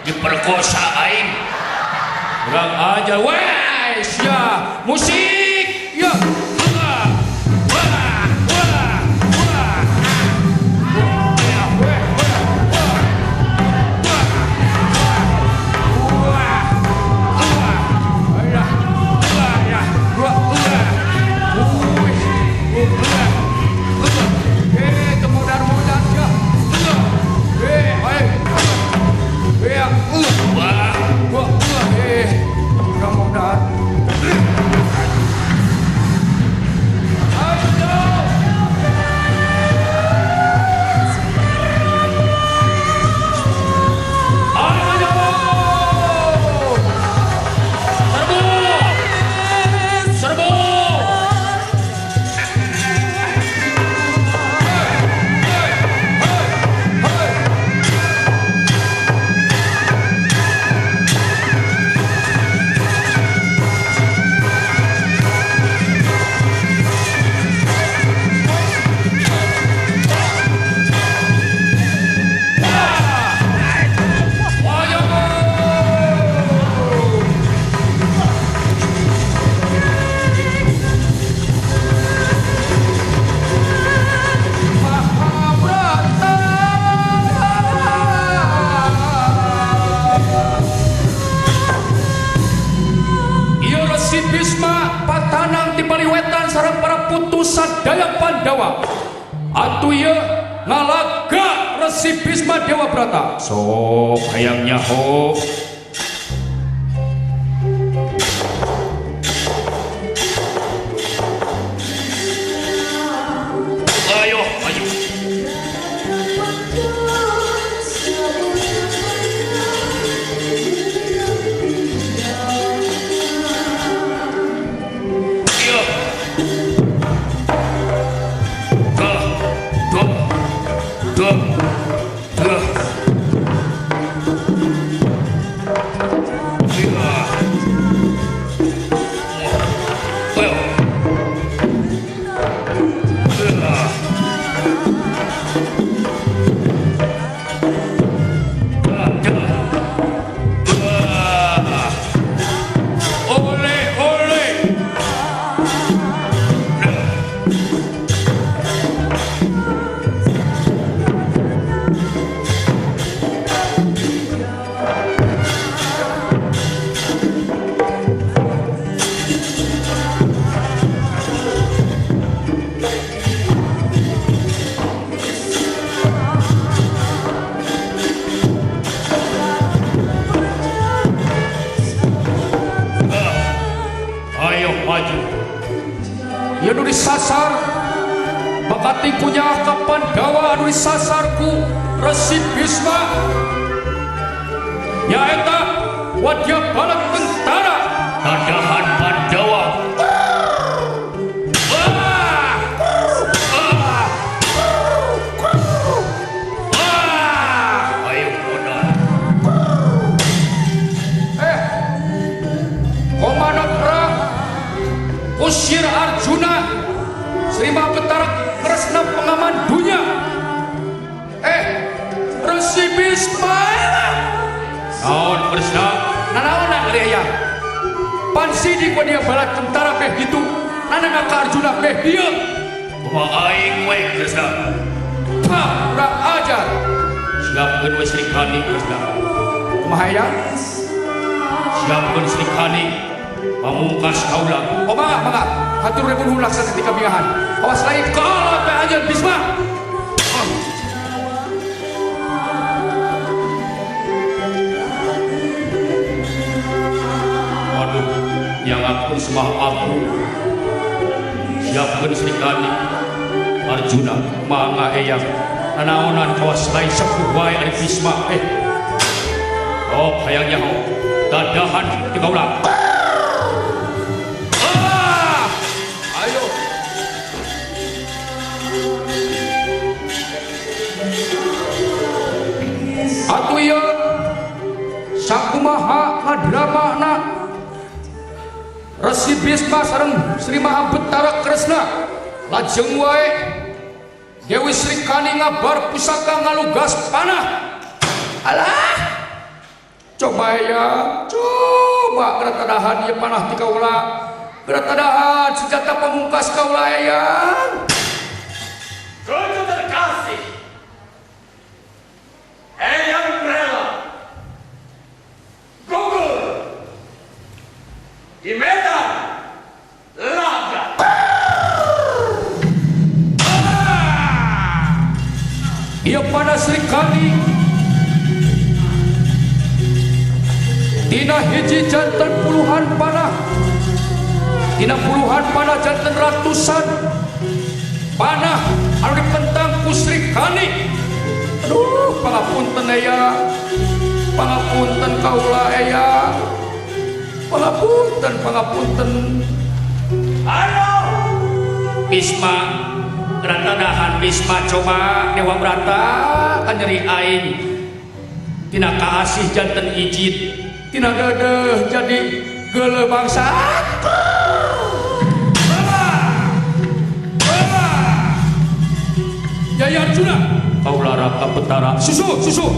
diperkosa aing. Kurang aja wes ya musik ya. Sadaya Pandawa atuh ieu ngalaga Resi Bisma Dewa Brata sok hayang nyaho. Ayo ayo ya nu disasar bakati punya kapan dawa anu disasarku Resi Bisma nyaeta wadya balak tentara Tadahan Pandawa. Ayo modal komando perang usir Arjuna Sri Mahapetara Kresna pengaman dunia. Resi Bisma naon Kresna nanaonan Arya pansi di dia balat tentara beh gitu nana ka Arjuna beh dieu kumaha aing we Kresna kurang ajar siapkeun we Sri Kandi Kresna kumaha ya siapkeun Sri Kandi pamungkas kaula. Oh mangga hatur repun laksa ketika bingahan. Awas lain kalah teh anjeun Bisma. Waduh, yang aku semah aku. Siapkeun Sri Kandi Arjuna mangga eyang. Nanaonan kawas lain sepuh wae ari Bisma. Oh hayang nyaho. Dadahan ti kaula. Atuh ieu sakumaha ngadamakna Resi Bisma sareng Sri Mahapetara Kresna lajeng wae Dewi Sri Kandi ngabar pusaka ngalugas panah. Alah Coba ya, coba geratadahan dia panah ti kaula. Geratadahan senjata pamungkas kaula ya. Cucu terkasih, Eyang rela gugur di medan laga. Ia panah Srikandi tina hiji janten puluhan panah, tina puluhan panah janten ratusan panah anu dipentang ku Srikandi. Aduh, pangapunten ya, pangapunten kaula ya, pangapunten. Ayo, Bisma, geratadahan Bisma coba Dewa Brata kan nyeri aing tina kaasih janten ijit tina dedeh jadi geuleuh bangsa. Jaya Arjuna kaula Raka Betara susu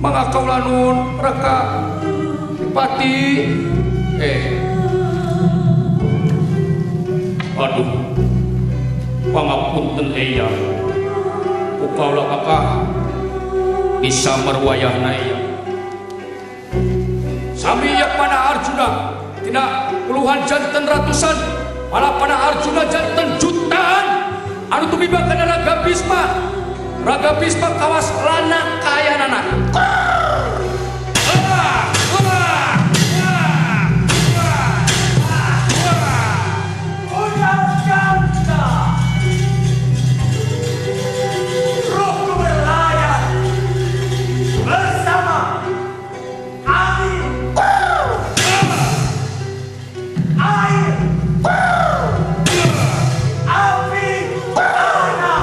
mangga kaula nun Raka Pati aduh pangapunten eyang kaula kakak bisa merwayahna eyang sami ya panah Arjuna tina puluhan janten ratusan malah panah Arjuna janten jutaan anu tumibakan Raga Bisma kawas lana kayanana. rohku berlayar bersama angin, air, api, tanah,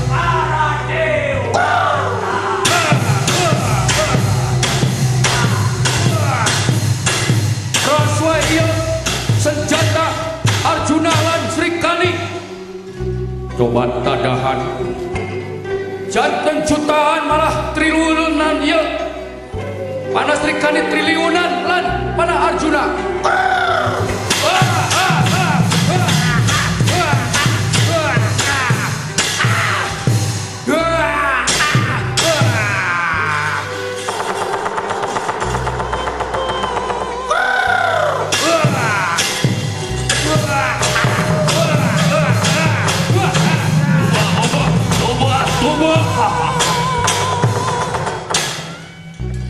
para dewa. Raswa iya senjata Arjuna lan Srikandi coba tadahan janten jutaan malah triliunan ya panah Srikandi triliunan lan panah Arjuna.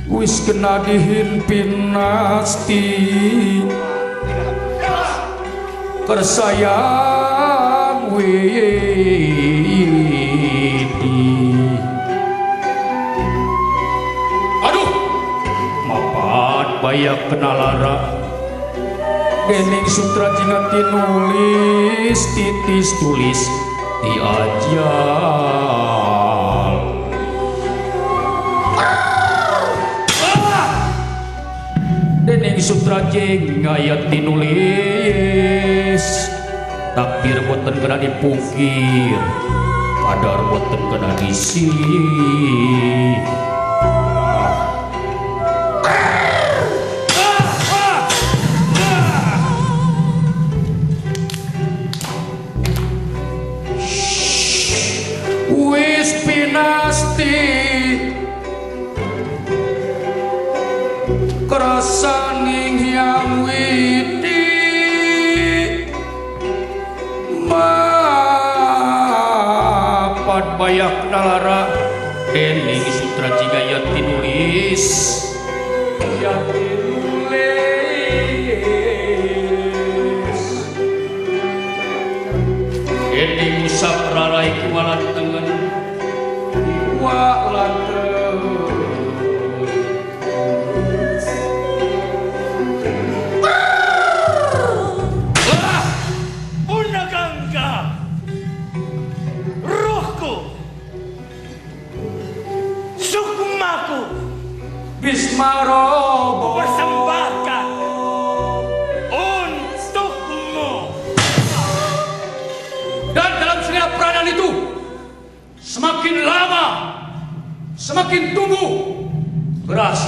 Wis kena dihimpin nasti kersayang widi aduh mapat bayak kenalara dening sutra jinga tinulis titis tulis di ajal dening sutra jeng ngayat tinulis takdir boten kena dipungkir kadar boten kena disi wis pinasti kerasaning yang widi mapat bayak nalara dening sutra jigaya tinulis ya tinulis dening usap rarai kualat tengen walat Bisma Robo persembahkan untukmu. Dan dalam segala peranan itu semakin lama semakin tumbuh berhasil